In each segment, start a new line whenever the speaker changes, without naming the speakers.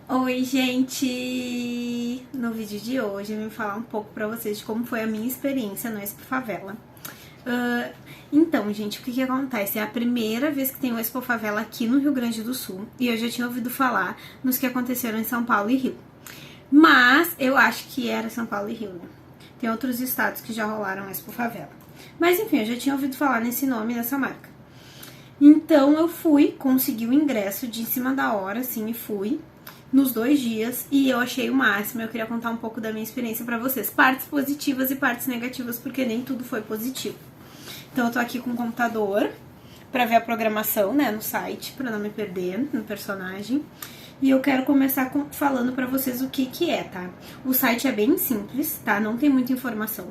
Oi, gente! No vídeo de hoje eu vim falar um pouco pra vocês de como foi a minha experiência no Expo Favela. Então, gente, o que acontece? É a primeira vez que tem o Expo Favela aqui no Rio Grande do Sul e eu já tinha ouvido falar nos que aconteceram em São Paulo e Rio. Mas eu acho que era São Paulo e Rio, né? Tem outros estados que já rolaram Expo Favela. Mas enfim, eu já tinha ouvido falar nesse nome dessa marca. Então eu fui, consegui o ingresso de em cima da hora, assim, e fui nos 2 dias e eu achei o máximo. Eu queria contar um pouco da minha experiência pra vocês, partes positivas e partes negativas, porque nem tudo foi positivo. Então eu tô aqui com o computador pra ver a programação, né, no site, pra não me perder no personagem. E eu quero começar falando pra vocês o que é, tá? O site é bem simples, tá? Não tem muita informação.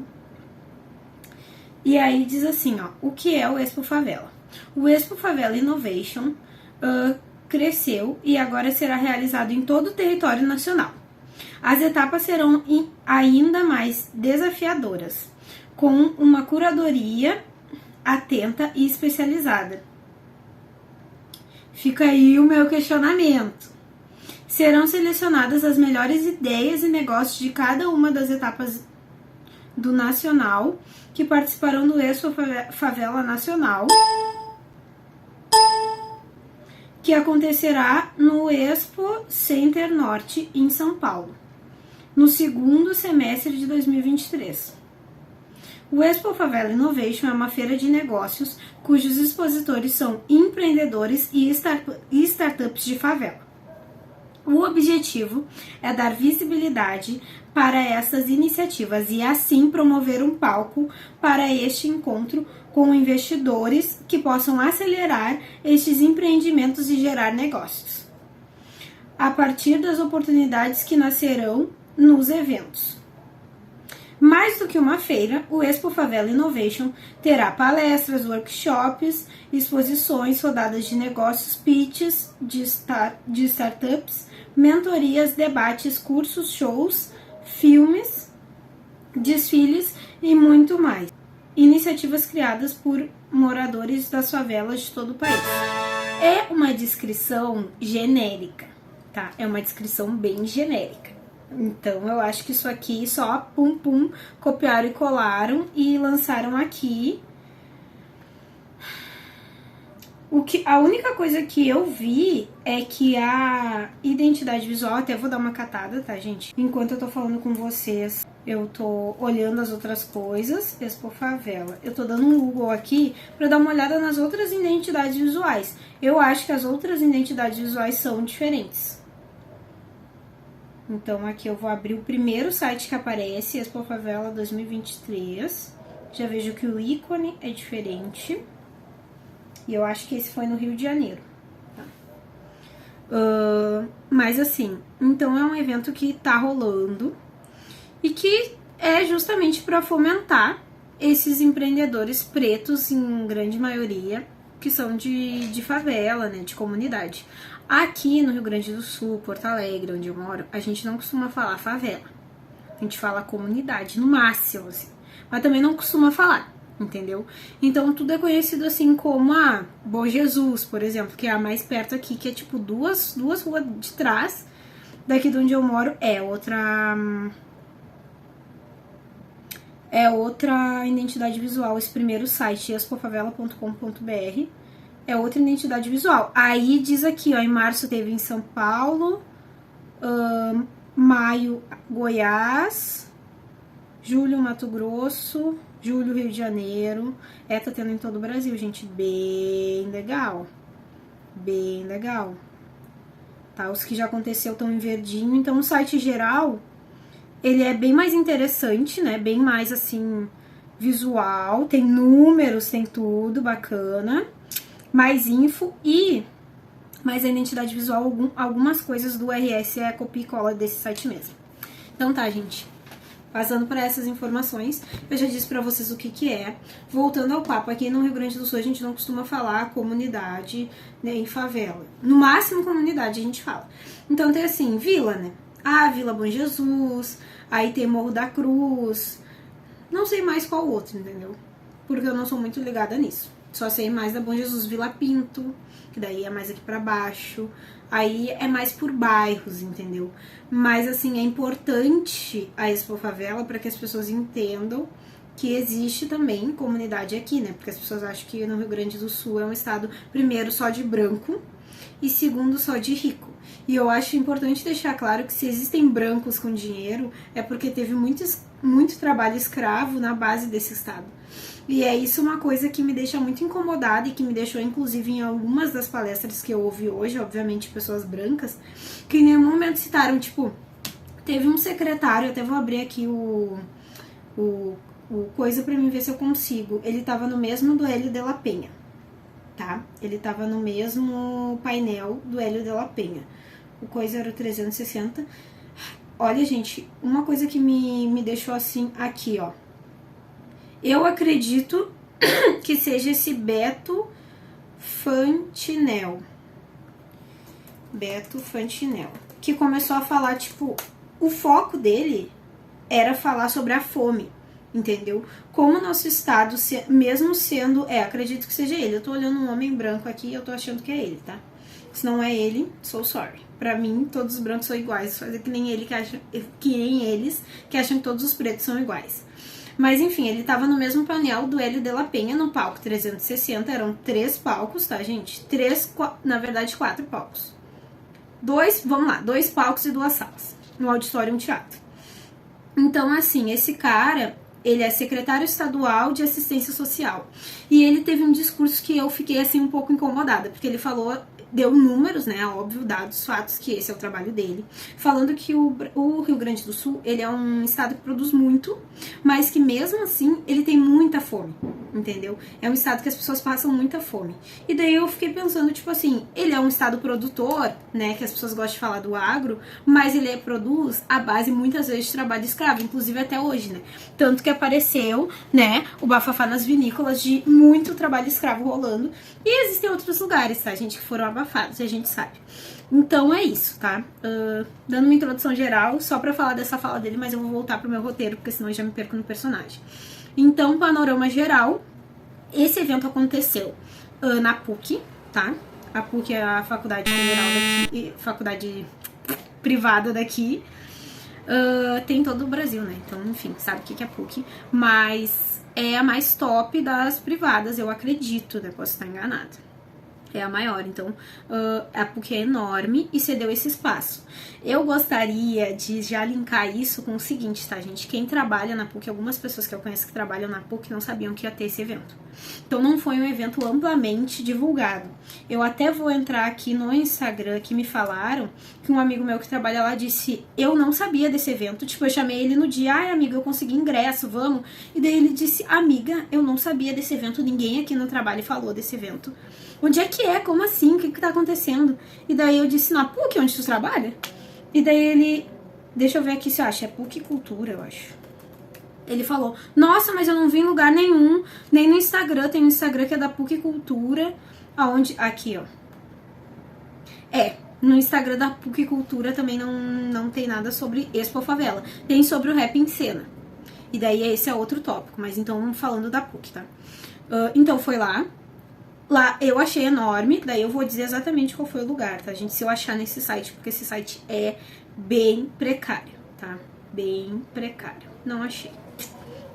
E aí diz assim, ó, o que é o Expo Favela? O Expo Favela Innovation cresceu e agora será realizado em todo o território nacional. As etapas serão ainda mais desafiadoras, com uma curadoria atenta e especializada. Fica aí o meu questionamento. Serão selecionadas as melhores ideias e negócios de cada uma das etapas do Nacional que participarão do Expo Favela Nacional, que acontecerá no Expo Center Norte, em São Paulo, no segundo semestre de 2023. O Expo Favela Innovation é uma feira de negócios cujos expositores são empreendedores e startups de favela. O objetivo é dar visibilidade para essas iniciativas e assim promover um palco para este encontro com investidores que possam acelerar estes empreendimentos e gerar negócios, a partir das oportunidades que nascerão nos eventos. Mais do que uma feira, o Expo Favela Innovation terá palestras, workshops, exposições, rodadas de negócios, pitches de startups, mentorias, debates, cursos, shows, filmes, desfiles e muito mais. Iniciativas criadas por moradores das favelas de todo o país. É uma descrição genérica, tá? É uma descrição bem genérica. Então eu acho que isso aqui só pum copiaram e colaram e lançaram aqui. A única coisa que eu vi é que a identidade visual, até vou dar uma catada, tá, gente? Enquanto eu tô falando com vocês, eu tô olhando as outras coisas. Expo Favela. Eu tô dando um Google aqui pra dar uma olhada nas outras identidades visuais. Eu acho que as outras identidades visuais são diferentes. Então aqui eu vou abrir o primeiro site que aparece, Expo Favela 2023. Já vejo que o ícone é diferente. E eu acho que esse foi no Rio de Janeiro. Tá? Mas assim, então é um evento que tá rolando e que é justamente para fomentar esses empreendedores pretos, em grande maioria, que são de favela, né, de comunidade. Aqui no Rio Grande do Sul, Porto Alegre, onde eu moro, a gente não costuma falar favela. A gente fala comunidade, no máximo, assim. Mas também não costuma falar. Entendeu? Então tudo é conhecido assim como a Bom Jesus, por exemplo, que é a mais perto aqui, que é tipo duas ruas de trás daqui de onde eu moro, é outra identidade visual. Esse primeiro site, expofavela.com.br, é outra identidade visual. Aí diz aqui, ó, em março teve em São Paulo, maio Goiás, julho Mato Grosso, julho, Rio de Janeiro. Tá tendo em todo o Brasil, gente. Bem legal. Bem legal. Tá, os que já aconteceu estão em verdinho. Então, o site geral, ele é bem mais interessante, né? Bem mais, assim, visual. Tem números, tem tudo bacana. Mais info e mais a identidade visual. Algumas coisas do RS é copia e cola desse site mesmo. Então tá, gente. Passando por essas informações, eu já disse pra vocês o que é. Voltando ao papo, aqui no Rio Grande do Sul a gente não costuma falar comunidade, né, em favela. No máximo comunidade a gente fala. Então tem assim, vila, né? Vila Bom Jesus, aí tem Morro da Cruz, não sei mais qual outro, entendeu? Porque eu não sou muito ligada nisso. Só sei mais da Bom Jesus Vila Pinto, que daí é mais aqui pra baixo. Aí é mais por bairros, entendeu? Mas, assim, é importante a Expo Favela para que as pessoas entendam que existe também comunidade aqui, né? Porque as pessoas acham que no Rio Grande do Sul é um estado, primeiro, só de branco e segundo, só de rico. E eu acho importante deixar claro que se existem brancos com dinheiro, é porque teve muito trabalho escravo na base desse estado. E é isso uma coisa que me deixa muito incomodada e que me deixou, inclusive, em algumas das palestras que eu ouvi hoje, obviamente, pessoas brancas, que em nenhum momento citaram, tipo, teve um secretário, até vou abrir aqui o coisa pra mim ver se eu consigo. Ele tava no mesmo do Hélio de la Penha, tá? Ele tava no mesmo painel do Hélio de la Penha. O coisa era o 360. Olha, gente, uma coisa que me deixou assim, aqui, ó. Eu acredito que seja esse Beto Fantinel. Beto Fantinel. Que começou a falar, tipo, o foco dele era falar sobre a fome, entendeu? Como o nosso estado, mesmo sendo... acredito que seja ele. Eu tô olhando um homem branco aqui e eu tô achando que é ele, tá? Se não é ele, so sorry. Pra mim, todos os brancos são iguais. Só que nem ele que nem eles que acham que todos os pretos são iguais. Mas enfim, ele tava no mesmo painel do Hélio de la Penha, no palco 360, eram 3 palcos, tá, gente? Na verdade, 4 palcos. 2 palcos e 2 salas, no Auditório Teatro. Então, assim, esse cara, ele é secretário estadual de assistência social. E ele teve um discurso que eu fiquei, assim, um pouco incomodada, porque ele falou... Deu números, né, óbvio, dados, fatos, que esse é o trabalho dele, falando que o Rio Grande do Sul, ele é um estado que produz muito, mas que mesmo assim, ele tem muita fome, entendeu? É um estado que as pessoas passam muita fome. E daí eu fiquei pensando, tipo assim, ele é um estado produtor, né, que as pessoas gostam de falar do agro, mas ele produz à base, muitas vezes, de trabalho escravo, inclusive até hoje, né? Tanto que apareceu, né, o bafafá nas vinícolas de muito trabalho escravo rolando, e existem outros lugares, tá, gente, que foram abafados, a gente sabe. Então é isso, tá? Dando uma introdução geral, só pra falar dessa fala dele, mas eu vou voltar pro meu roteiro, porque senão eu já me perco no personagem. Então, panorama geral, esse evento aconteceu na PUC, tá? A PUC é a faculdade federal daqui, faculdade privada daqui. Tem em todo o Brasil, né? Então, enfim, sabe o que é a PUC, mas é a mais top das privadas, eu acredito, né? Posso estar enganada. É a maior, então a PUC é enorme e cedeu esse espaço. Eu gostaria de já linkar isso com o seguinte, tá, gente? Quem trabalha na PUC, algumas pessoas que eu conheço que trabalham na PUC não sabiam que ia ter esse evento. Então não foi um evento amplamente divulgado. Eu até vou entrar aqui no Instagram que me falaram que um amigo meu que trabalha lá disse, eu não sabia desse evento, tipo, eu chamei ele no dia, ai amiga, eu consegui ingresso, vamos. E daí ele disse, amiga, eu não sabia desse evento, ninguém aqui no trabalho falou desse evento. Onde é que é? Como assim? O que tá acontecendo? E daí eu disse, na PUC, onde tu trabalha? E daí ele... Deixa eu ver aqui se eu acho. É PUC Cultura, eu acho. Ele falou, nossa, mas eu não vi em lugar nenhum. Nem no Instagram. Tem um Instagram que é da PUC Cultura. Aonde? Aqui, ó. No Instagram da PUC Cultura também não tem nada sobre Expo Favela. Tem sobre o Rap em Cena. E daí esse é outro tópico. Mas então, falando da PUC, tá? Então, foi lá. Lá eu achei enorme, daí eu vou dizer exatamente qual foi o lugar, tá, gente? Se eu achar nesse site, porque esse site é bem precário, tá? Bem precário. Não achei.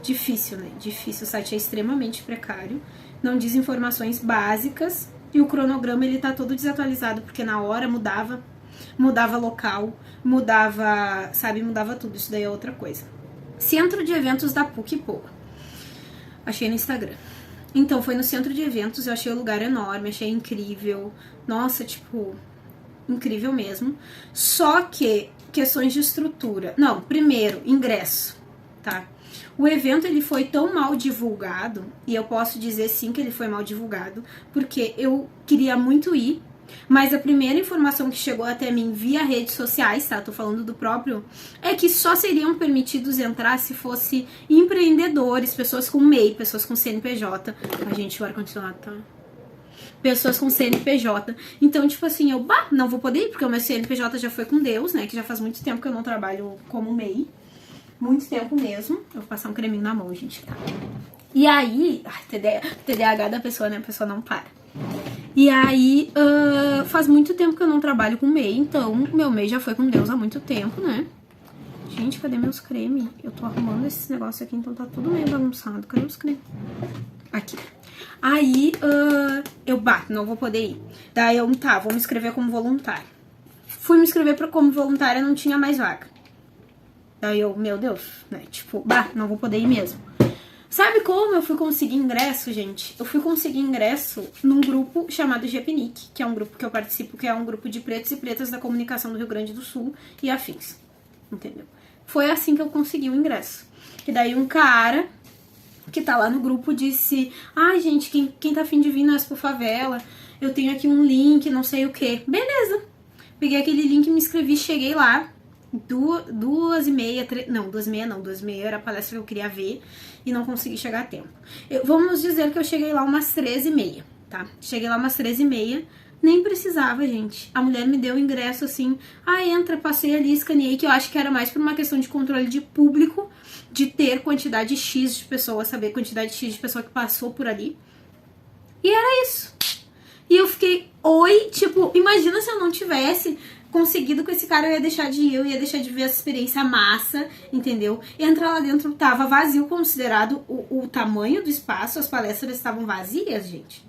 Difícil, né? Difícil. O site é extremamente precário. Não diz informações básicas. E o cronograma, ele tá todo desatualizado, porque na hora mudava local, mudava, sabe? Mudava tudo. Isso daí é outra coisa. Centro de Eventos da PUC, pô. Achei no Instagram. Então, foi no centro de eventos, eu achei o lugar enorme, achei incrível. Nossa, tipo, incrível mesmo. Só que, questões de estrutura. Não, primeiro, ingresso, tá? O evento, ele foi tão mal divulgado, e eu posso dizer sim que ele foi mal divulgado, porque eu queria muito ir, mas a primeira informação que chegou até mim via redes sociais, tá? Tô falando do próprio, é que só seriam permitidos entrar se fosse empreendedores, pessoas com MEI, pessoas com CNPJ. A gente, o ar-condicionado tá... Pessoas com CNPJ. Então, tipo assim, eu, não vou poder ir, porque o meu CNPJ já foi com Deus, né? Que já faz muito tempo que eu não trabalho como MEI. Muito tempo mesmo. Eu vou passar um creminho na mão, gente, tá? E aí, TDAH da pessoa, né? A pessoa não para. E aí, faz muito tempo que eu não trabalho com MEI, então meu MEI já foi com Deus há muito tempo, né? Gente, cadê meus cremes? Eu tô arrumando esses negócios aqui, então tá tudo meio bagunçado. Cadê os cremes? Aqui. Aí, não vou poder ir. Daí eu, vou me inscrever como voluntária. Fui me inscrever como voluntária, não tinha mais vaga. Daí eu, meu Deus, né? Tipo, não vou poder ir mesmo. Sabe como eu fui conseguir ingresso, gente? Eu fui conseguir ingresso num grupo chamado GPNIC, que é um grupo que eu participo, que é um grupo de pretos e pretas da comunicação do Rio Grande do Sul e afins. Entendeu? Foi assim que eu consegui o ingresso. E daí um cara que tá lá no grupo disse: gente, quem tá afim de vir na Expo Favela, eu tenho aqui um link, não sei o que. Beleza. Peguei aquele link, me inscrevi, cheguei lá. 2h30, não, 2h30 era a palestra que eu queria ver e não consegui chegar a tempo. Vamos dizer que eu cheguei lá umas 13h30, tá? Cheguei lá umas 13h30, nem precisava, gente. A mulher me deu o ingresso assim, entra, passei ali, escaneei, que eu acho que era mais por uma questão de controle de público, de ter quantidade X de pessoas, saber quantidade X de pessoa que passou por ali. E era isso. E eu fiquei, tipo, imagina se eu não tivesse conseguido com esse cara, eu ia deixar de ir, eu ia deixar de ver essa experiência massa, entendeu? Entrar lá dentro tava vazio, considerado o tamanho do espaço, as palestras estavam vazias, gente.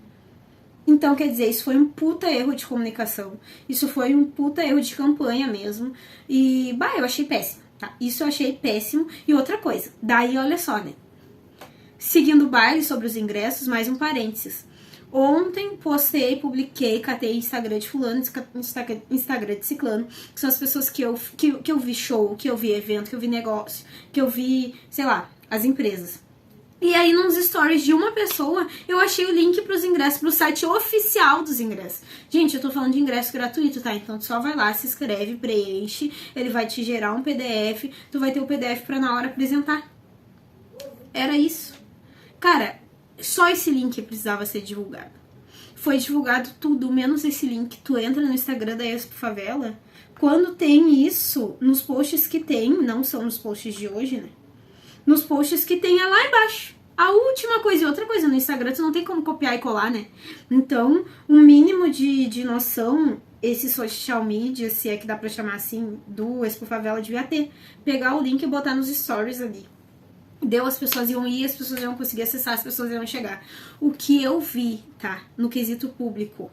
Então, quer dizer, isso foi um puta erro de comunicação, isso foi um puta erro de campanha mesmo, e, eu achei péssimo, tá? Isso eu achei péssimo. E outra coisa, daí olha só, né? Seguindo o baile sobre os ingressos, mais um parênteses. Ontem postei, publiquei, catei Instagram de fulano, Instagram de ciclano, que são as pessoas que eu vi show, que eu vi evento, que eu vi negócio, que eu vi, sei lá, as empresas. E aí, nos stories de uma pessoa, eu achei o link pros ingressos, pro site oficial dos ingressos. Gente, eu tô falando de ingresso gratuito, tá? Então tu só vai lá, se inscreve, preenche, ele vai te gerar um PDF, tu vai ter o PDF pra na hora apresentar. Era isso. Cara, só esse link precisava ser divulgado. Foi divulgado tudo, menos esse link. Tu entra no Instagram da Expo Favela, quando tem isso, nos posts que tem, não são nos posts de hoje, né? Nos posts que tem é lá embaixo. A última coisa e outra coisa, no Instagram tu não tem como copiar e colar, né? Então, um mínimo de noção, esse social media, se é que dá pra chamar assim, do Expo Favela devia ter. Pegar o link e botar nos stories ali. As pessoas iam ir, as pessoas iam conseguir acessar, as pessoas iam chegar. O que eu vi, tá, no quesito público,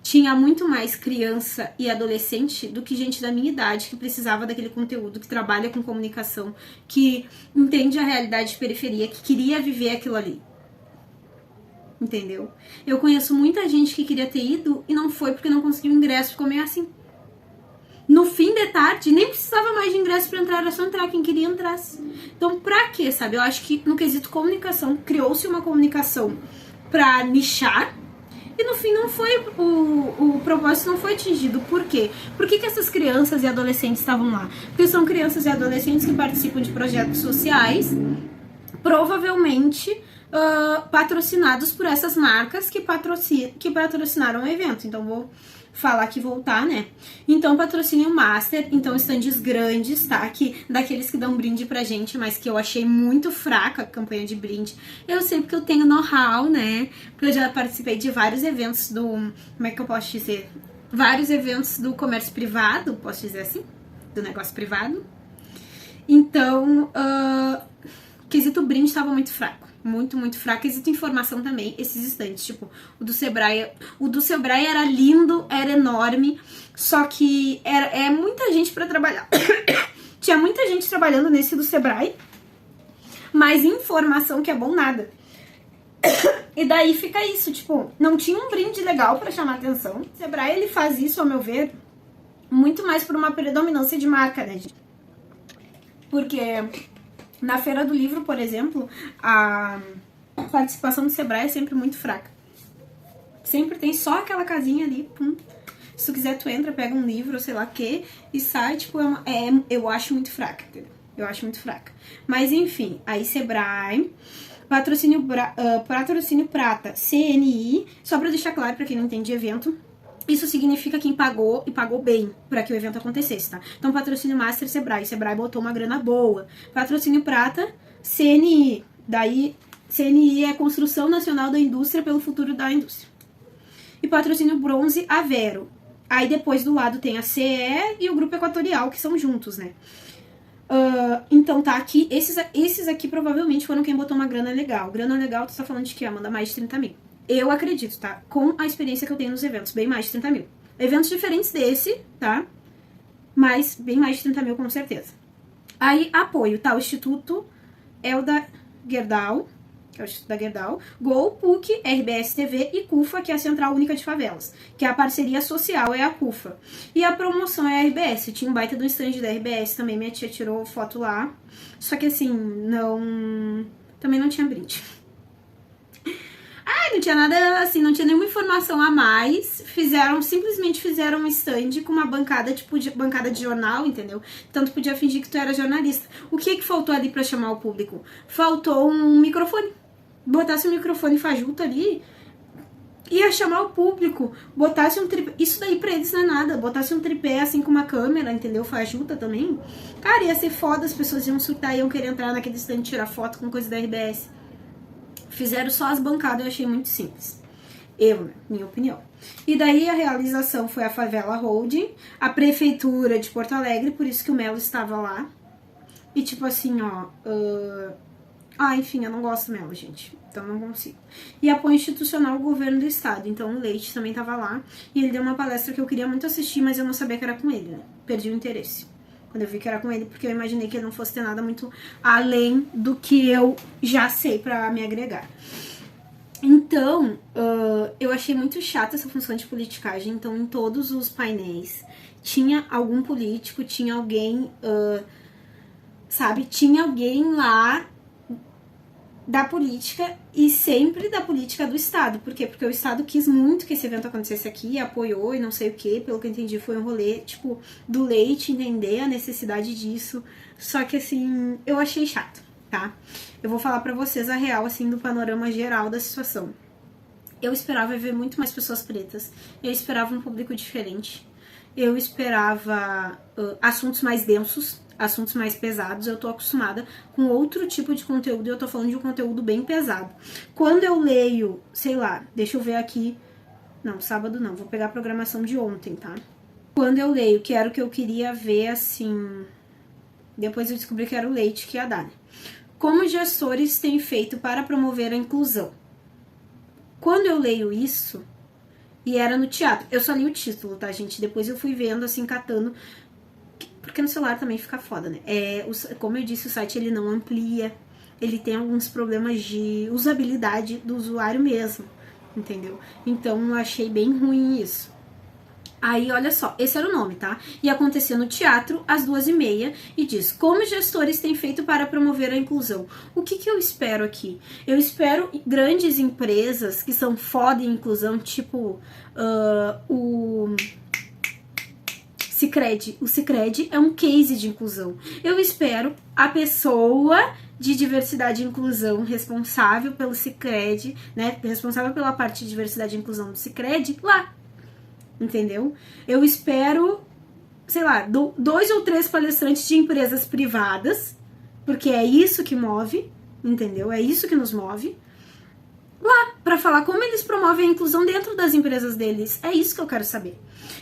tinha muito mais criança e adolescente do que gente da minha idade que precisava daquele conteúdo, que trabalha com comunicação, que entende a realidade de periferia, que queria viver aquilo ali. Entendeu? Eu conheço muita gente que queria ter ido e não foi porque não conseguiu ingresso, ficou meio assim. No fim de tarde, nem precisava mais de ingresso pra entrar, era só entrar quem queria entrasse. Então, pra quê, sabe? Eu acho que no quesito comunicação, criou-se uma comunicação pra nichar, e no fim não foi, o propósito não foi atingido. Por quê? Por que essas crianças e adolescentes estavam lá? Porque são crianças e adolescentes que participam de projetos sociais, provavelmente patrocinados por essas marcas que patrocinaram o evento. Então, vou falar que voltar, né? Então, patrocínio master, então estandes grandes, tá? Daqueles que dão brinde pra gente, mas que eu achei muito fraca a campanha de brinde. Eu sei porque eu tenho know-how, né? Porque eu já participei de vários eventos como é que eu posso dizer? Vários eventos do comércio privado, posso dizer assim? Do negócio privado. Então, quesito brinde estava muito fraco. Muito, muito fraco. Quesito informação também, esses estandes, tipo, o do Sebrae era lindo, era enorme, só que é muita gente pra trabalhar. Tinha muita gente trabalhando nesse do Sebrae, mas informação que é bom nada. E daí fica isso, tipo, não tinha um brinde legal pra chamar atenção. O Sebrae, ele faz isso, ao meu ver, muito mais por uma predominância de marca, né, gente? Porque na Feira do Livro, por exemplo, a participação do Sebrae é sempre muito fraca. Sempre tem só aquela casinha ali, pum. Se tu quiser, tu entra, pega um livro, sei lá o que, e sai, tipo, eu acho muito fraca, entendeu? Eu acho muito fraca. Mas, enfim, aí Sebrae, patrocínio prata, CNI, só pra deixar claro pra quem não entende de evento, isso significa quem pagou e pagou bem para que o evento acontecesse, tá? Então, patrocínio master, Sebrae. Sebrae botou uma grana boa. Patrocínio prata, CNI. Daí, CNI é Construção Nacional da Indústria pelo Futuro da Indústria. E patrocínio bronze, a Vero. Aí depois do lado tem a CE e o Grupo Equatorial, que são juntos, né? Então tá aqui, esses aqui provavelmente foram quem botou uma grana legal. Grana legal, tu tá falando de que, Amanda? Mais de 30 mil. Eu acredito, tá? Com a experiência que eu tenho nos eventos, bem mais de 30 mil. Eventos diferentes desse, tá? Mas bem mais de 30 mil, com certeza. Aí, apoio, tá? O Instituto Elda Gerdau, que é o Instituto da Gerdau, Gol, PUC, RBS TV e CUFA, que é a Central Única de Favelas, que é a parceria social, é a CUFA. E a promoção é a RBS. Tinha um baita do stand da RBS também, minha tia tirou foto lá. Só que assim, também não tinha brinde. Não tinha nada assim, não tinha nenhuma informação a mais. Simplesmente fizeram um stand com uma bancada, tipo, bancada de jornal, entendeu? Então tu podia fingir que tu era jornalista. O que faltou ali pra chamar o público? Faltou um microfone. Botasse um microfone fajuto ali, ia chamar o público. Botasse um tripé, isso daí pra eles não é nada. Botasse um tripé assim com uma câmera, entendeu? Fajuta também. Cara, ia ser foda, as pessoas iam surtar, iam querer entrar naquele stand e tirar foto com coisa da RBS. Fizeram só as bancadas, eu achei muito simples. Minha opinião. E daí a realização foi a Favela Holding, a Prefeitura de Porto Alegre, por isso que o Melo estava lá. E tipo assim, ó... enfim, eu não gosto do Melo, gente. Então não consigo. E apoio institucional o governo do estado. Então o Leite também tava lá. E ele deu uma palestra que eu queria muito assistir, mas eu não sabia que era com ele, né? Perdi o interesse quando eu vi que era com ele, porque eu imaginei que ele não fosse ter nada muito além do que eu já sei pra me agregar. Então, eu achei muito chata essa função de politicagem. Então, em todos os painéis, tinha algum político, tinha alguém, tinha alguém lá da política e sempre da política do Estado. Por quê? Porque o Estado quis muito que esse evento acontecesse aqui, apoiou e não sei o quê. Pelo que eu entendi, foi um rolê, tipo, do Leite entender a necessidade disso. Só que, assim, eu achei chato, tá? Eu vou falar pra vocês a real, assim, do panorama geral da situação. Eu esperava ver muito mais pessoas pretas. Eu esperava um público diferente. Eu esperava assuntos mais densos, assuntos mais pesados. Eu tô acostumada com outro tipo de conteúdo e eu tô falando de um conteúdo bem pesado. Quando eu leio, sei lá, deixa eu ver aqui. Não, sábado não, vou pegar a programação de ontem, tá? Quando eu leio, que era o que eu queria ver, assim... Depois eu descobri que era o Leite que ia dar, né? Como gestores têm feito para promover a inclusão? Quando eu leio isso, e era no teatro, eu só li o título, tá, gente? Depois eu fui vendo, assim, catando, porque no celular também fica foda, né? Como eu disse, o site ele não amplia, ele tem alguns problemas de usabilidade do usuário mesmo, entendeu? Então eu achei bem ruim isso. Aí, olha só, esse era o nome, tá? E acontecia no teatro, às 2h30, e diz, como gestores têm feito para promover a inclusão? O que eu espero aqui? Eu espero grandes empresas que são foda em inclusão, tipo o Sicredi. O Sicredi é um case de inclusão. Eu espero a pessoa de diversidade e inclusão responsável pelo Sicredi, né? Responsável pela parte de diversidade e inclusão do Sicredi, lá. Entendeu? Eu espero, sei lá, 2 ou 3 palestrantes de empresas privadas, porque é isso que move, entendeu? É isso que nos move, lá, pra falar como eles promovem a inclusão dentro das empresas deles. É isso que eu quero saber.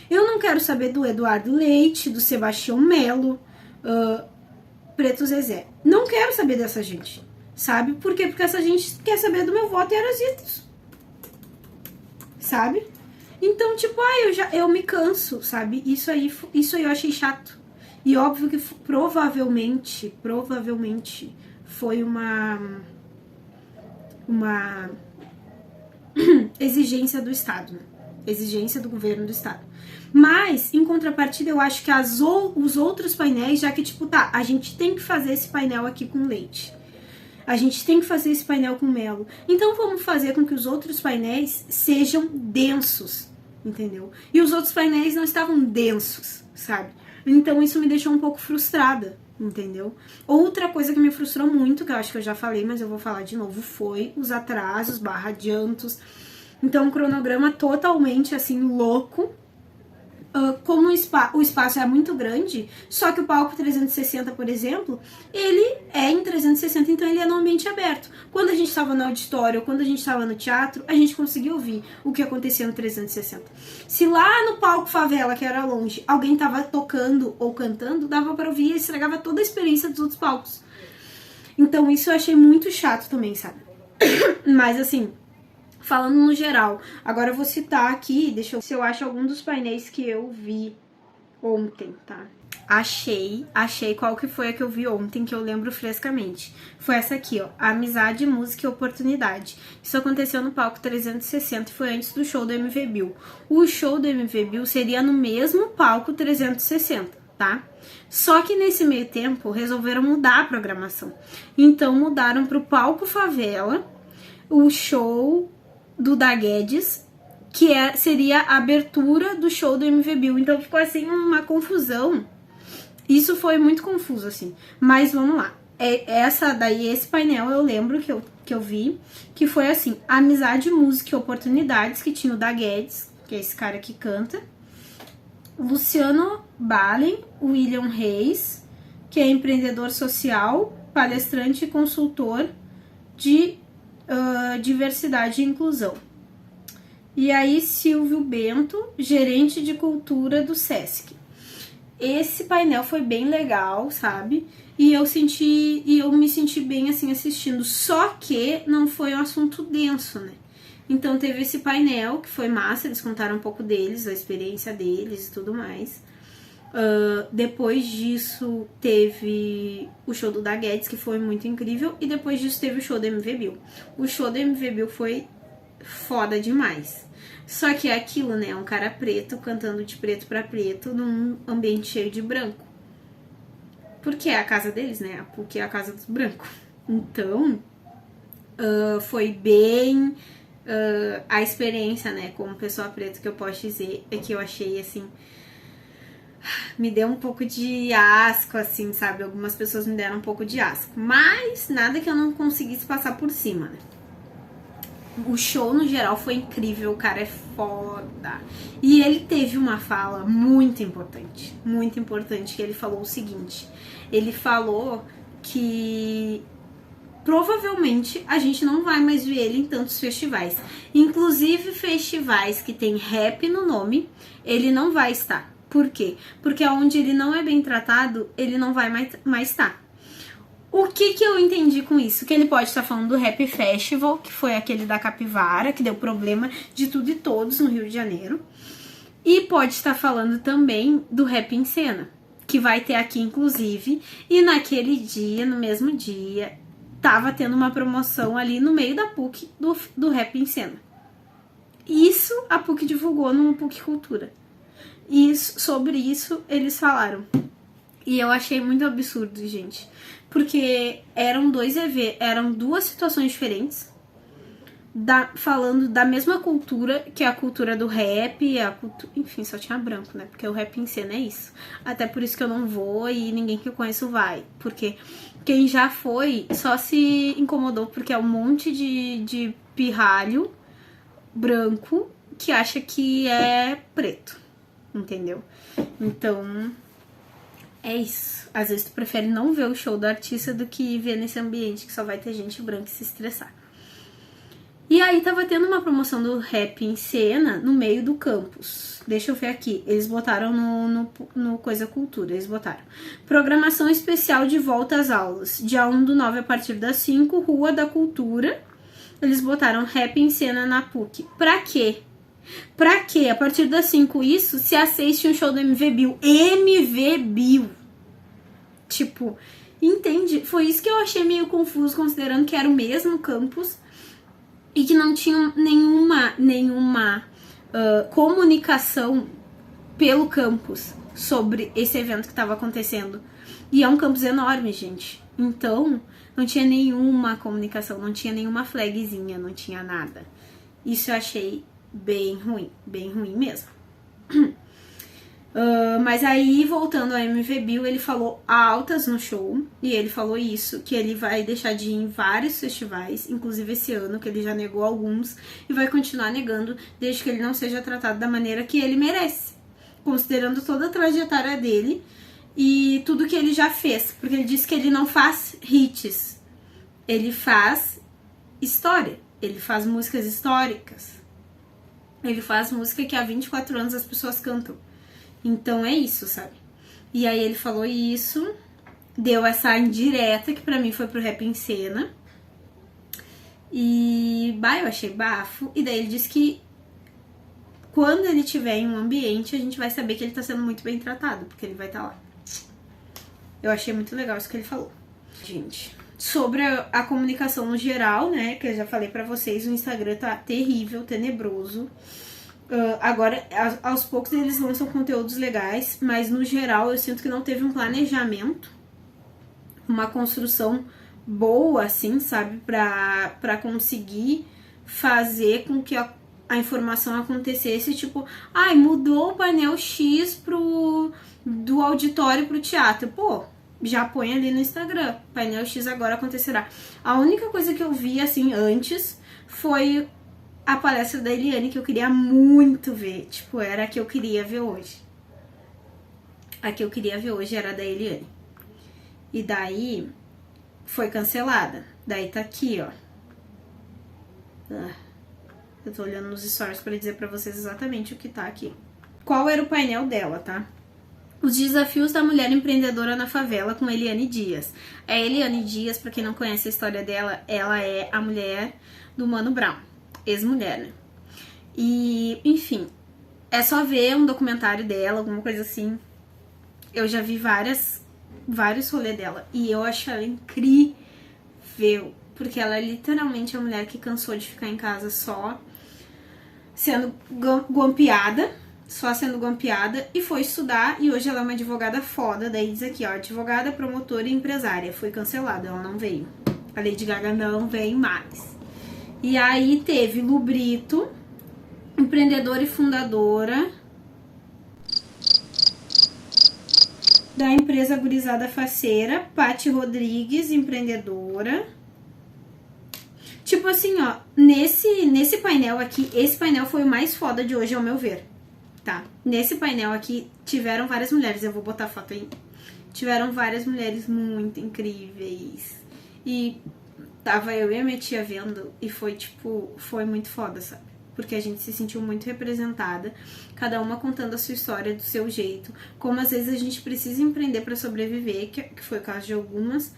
Eu não quero saber do Eduardo Leite, do Sebastião Melo, Preto Zezé. Não quero saber dessa gente, sabe? Por quê? Porque essa gente quer saber do meu voto e Erasitos, sabe? Então, tipo, eu me canso, sabe? Isso aí eu achei chato. E óbvio que provavelmente foi uma exigência do Estado, né? Exigência do governo do Estado. Mas, em contrapartida, eu acho que os outros painéis, já que, tipo, tá, a gente tem que fazer esse painel aqui com Leite. A gente tem que fazer esse painel com Melo. Então, vamos fazer com que os outros painéis sejam densos, entendeu? E os outros painéis não estavam densos, sabe? Então, isso me deixou um pouco frustrada, entendeu? Outra coisa que me frustrou muito, que eu acho que eu já falei, mas eu vou falar de novo, foi os atrasos, /adiantos. Então, um cronograma totalmente, assim, louco. como o espaço é muito grande, só que o palco 360, por exemplo, ele é em 360, então ele é no ambiente aberto. Quando a gente estava no auditório, quando a gente estava no teatro, a gente conseguia ouvir o que acontecia no 360. Se lá no palco favela, que era longe, alguém estava tocando ou cantando, dava para ouvir e estragava toda a experiência dos outros palcos. Então isso eu achei muito chato também, sabe? Mas assim, falando no geral, agora eu vou citar aqui, deixa eu ver se eu acho algum dos painéis que eu vi ontem, tá? Achei qual que foi a que eu vi ontem, que eu lembro frescamente. Foi essa aqui, ó, Amizade, Música e Oportunidade. Isso aconteceu no palco 360 e foi antes do show do MV Bill. O show do MV Bill seria no mesmo palco 360, tá? Só que nesse meio tempo resolveram mudar a programação. Então mudaram pro palco Favela o show do Da Guedes, que seria a abertura do show do MV Bill. Então ficou assim uma confusão. Isso foi muito confuso, assim. Mas vamos lá. Esse painel eu lembro que eu vi, que foi assim, Amizade, Música e Oportunidades, que tinha o Da Guedes, que é esse cara que canta, Luciano Balen, William Reis, que é empreendedor social, palestrante e consultor de diversidade e inclusão. E aí, Silvio Bento, gerente de cultura do Sesc. Esse painel foi bem legal, sabe? E eu me senti bem assim assistindo. Só que não foi um assunto denso, né? Então teve esse painel que foi massa, eles contaram um pouco deles, a experiência deles e tudo mais. Depois disso teve o show do Da Guedes, que foi muito incrível, e depois disso teve o show do MV Bill. O show do MV Bill foi foda demais. Só que é aquilo, né? Um cara preto cantando de preto pra preto num ambiente cheio de branco. Porque é a casa deles, né? Porque é a casa dos brancos. Então, foi bem... a experiência, né? Como pessoa preta, que eu posso dizer é que eu achei, assim... Me deu um pouco de asco, assim, sabe? Algumas pessoas me deram um pouco de asco. Mas nada que eu não conseguisse passar por cima, né? O show, no geral, foi incrível. O cara é foda. E ele teve uma fala muito importante. Muito importante, que ele falou o seguinte. Ele falou que... provavelmente a gente não vai mais ver ele em tantos festivais. Inclusive festivais que tem rap no nome, ele não vai estar. Por quê? Porque onde ele não é bem tratado, ele não vai mais estar. O que eu entendi com isso? Que ele pode estar falando do Rap Festival, que foi aquele da Capivara, que deu problema de tudo e todos no Rio de Janeiro. E pode estar falando também do Rap em Cena, que vai ter aqui inclusive. E naquele dia, no mesmo dia... tava tendo uma promoção ali no meio da PUC do Rap em Cena. Isso a PUC divulgou no PUC Cultura. E sobre isso eles falaram. E eu achei muito absurdo, gente. Porque eram duas situações diferentes. Falando da mesma cultura, que é a cultura do rap, enfim, só tinha branco, né? Porque o Rap em Cena é isso. Até por isso que eu não vou e ninguém que eu conheço vai. Porque quem já foi só se incomodou porque é um monte de pirralho branco que acha que é preto, entendeu? Então, é isso. Às vezes tu prefere não ver o show do artista do que ver nesse ambiente que só vai ter gente branca e se estressar. E aí tava tendo uma promoção do Rap em Cena no meio do campus. Deixa eu ver aqui. Eles botaram no Coisa Cultura. Eles botaram programação especial de volta às aulas. Dia 1/9 a partir das 5, Rua da Cultura. Eles botaram Rap em Cena na PUC. Pra quê? Pra quê? A partir das 5 isso, se assiste um show do MV Bill. MV Bill. Tipo, entende? Foi isso que eu achei meio confuso, considerando que era o mesmo campus. E que não tinha nenhuma comunicação pelo campus sobre esse evento que estava acontecendo. E é um campus enorme, gente. Então, não tinha nenhuma comunicação, não tinha nenhuma flagzinha, não tinha nada. Isso eu achei bem ruim mesmo. Mas aí, voltando ao MV Bill, ele falou altas no show, e ele falou isso, que ele vai deixar de ir em vários festivais, inclusive esse ano, que ele já negou alguns, e vai continuar negando, desde que ele não seja tratado da maneira que ele merece. considerando toda a trajetória dele e tudo que ele já fez, porque ele disse que ele não faz hits, ele faz história, ele faz músicas históricas, ele faz música que há 24 anos as pessoas cantam. Então é isso, sabe? E aí ele falou isso, deu essa indireta que pra mim foi pro Rap em Cena. E eu achei bafo. E daí ele disse que quando ele estiver em um ambiente, a gente vai saber que ele tá sendo muito bem tratado, porque ele vai estar lá. Eu achei muito legal isso que ele falou. Gente, sobre a comunicação no geral, né, que eu já falei pra vocês, o Instagram tá terrível, tenebroso. Agora, aos poucos eles lançam conteúdos legais, mas no geral eu sinto que não teve um planejamento, uma construção boa, assim, sabe, pra conseguir fazer com que a informação acontecesse, tipo, mudou o painel X do auditório pro teatro. Pô, já põe ali no Instagram, painel X agora acontecerá. A única coisa que eu vi, assim, antes, foi a palestra da Eliane, que eu queria muito ver, tipo, era a que eu queria ver hoje. A que eu queria ver hoje era a da Eliane. E daí foi cancelada. Daí tá aqui, ó. Eu tô olhando nos stories pra dizer pra vocês exatamente o que tá aqui. Qual era o painel dela, tá? Os desafios da mulher empreendedora na favela, com Eliane Dias. A Eliane Dias, pra quem não conhece a história dela, ela é a mulher do Mano Brown, ex-mulher, né? E, enfim, é só ver um documentário dela, alguma coisa assim. Eu já vi vários rolês dela e eu acho ela incrível, porque ela é literalmente a mulher que cansou de ficar em casa só sendo golpeada, e foi estudar, e hoje ela é uma advogada foda. Daí diz aqui, ó, advogada, promotora e empresária. Foi cancelada, ela não veio. A Lady Gaga não vem mais. E aí teve Lu Brito, empreendedora e fundadora da empresa Gurizada Faceira, Paty Rodrigues, empreendedora. Tipo assim, ó, nesse painel aqui, esse painel foi o mais foda de hoje, ao meu ver, tá? Nesse painel aqui tiveram várias mulheres, eu vou botar foto aí. Tiveram várias mulheres muito incríveis. E tava eu e a minha tia vendo e foi, tipo, foi muito foda, sabe? Porque a gente se sentiu muito representada, cada uma contando a sua história do seu jeito, como às vezes a gente precisa empreender para sobreviver, que foi o caso de algumas,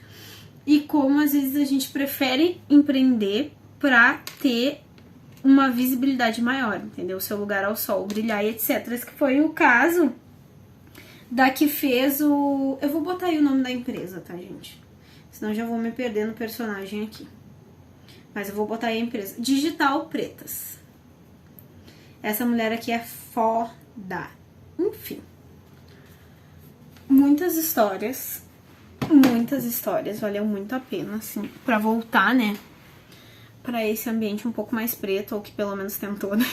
e como às vezes a gente prefere empreender para ter uma visibilidade maior, entendeu? Seu lugar ao sol, brilhar e etc. Esse que foi o caso da que fez o... Eu vou botar aí o nome da empresa, tá, gente? Senão já vou me perder no personagem aqui. Mas eu vou botar aí a empresa. Digital Pretas. Essa mulher aqui é foda. Enfim. Muitas histórias, valeu muito a pena, assim, pra voltar, né, pra esse ambiente um pouco mais preto, ou que pelo menos tentou, né,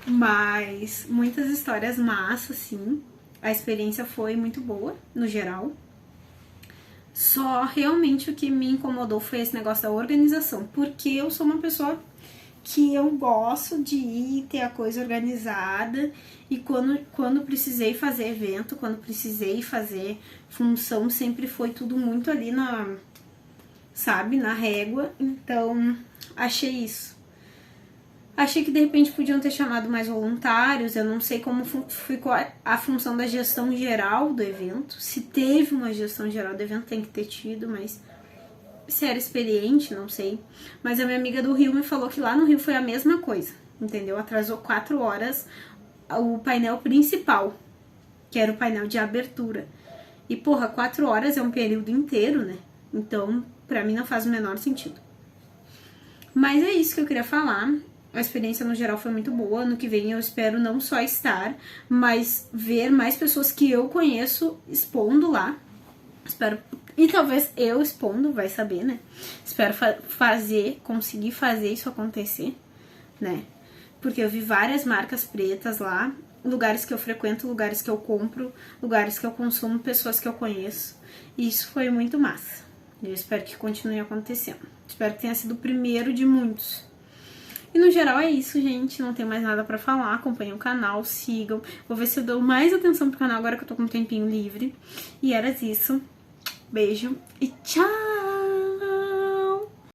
mas muitas histórias massas, assim, a experiência foi muito boa, no geral, só realmente o que me incomodou foi esse negócio da organização, porque eu sou uma pessoa que eu gosto de ir ter a coisa organizada, e quando precisei fazer evento, quando precisei fazer função, sempre foi tudo muito ali na régua. Então achei isso. Achei que de repente podiam ter chamado mais voluntários. Eu não sei como ficou a função da gestão geral do evento. Se teve uma gestão geral do evento, tem que ter tido, mas se era experiente, não sei. Mas a minha amiga do Rio me falou que lá no Rio foi a mesma coisa, entendeu? Atrasou 4 horas o painel principal, que era o painel de abertura. E, porra, 4 horas é um período inteiro, né? Então, pra mim não faz o menor sentido. Mas é isso que eu queria falar. A experiência no geral foi muito boa. Ano que vem eu espero não só estar, mas ver mais pessoas que eu conheço expondo lá. Espero... E talvez eu expondo, vai saber, né? Espero conseguir fazer isso acontecer, né? Porque eu vi várias marcas pretas lá, lugares que eu frequento, lugares que eu compro, lugares que eu consumo, pessoas que eu conheço. E isso foi muito massa. Eu espero que continue acontecendo. Espero que tenha sido o primeiro de muitos. E no geral é isso, gente. Não tem mais nada pra falar. Acompanhem o canal, sigam. Vou ver se eu dou mais atenção pro canal agora que eu tô com um tempinho livre. E era isso. Beijo e tchau!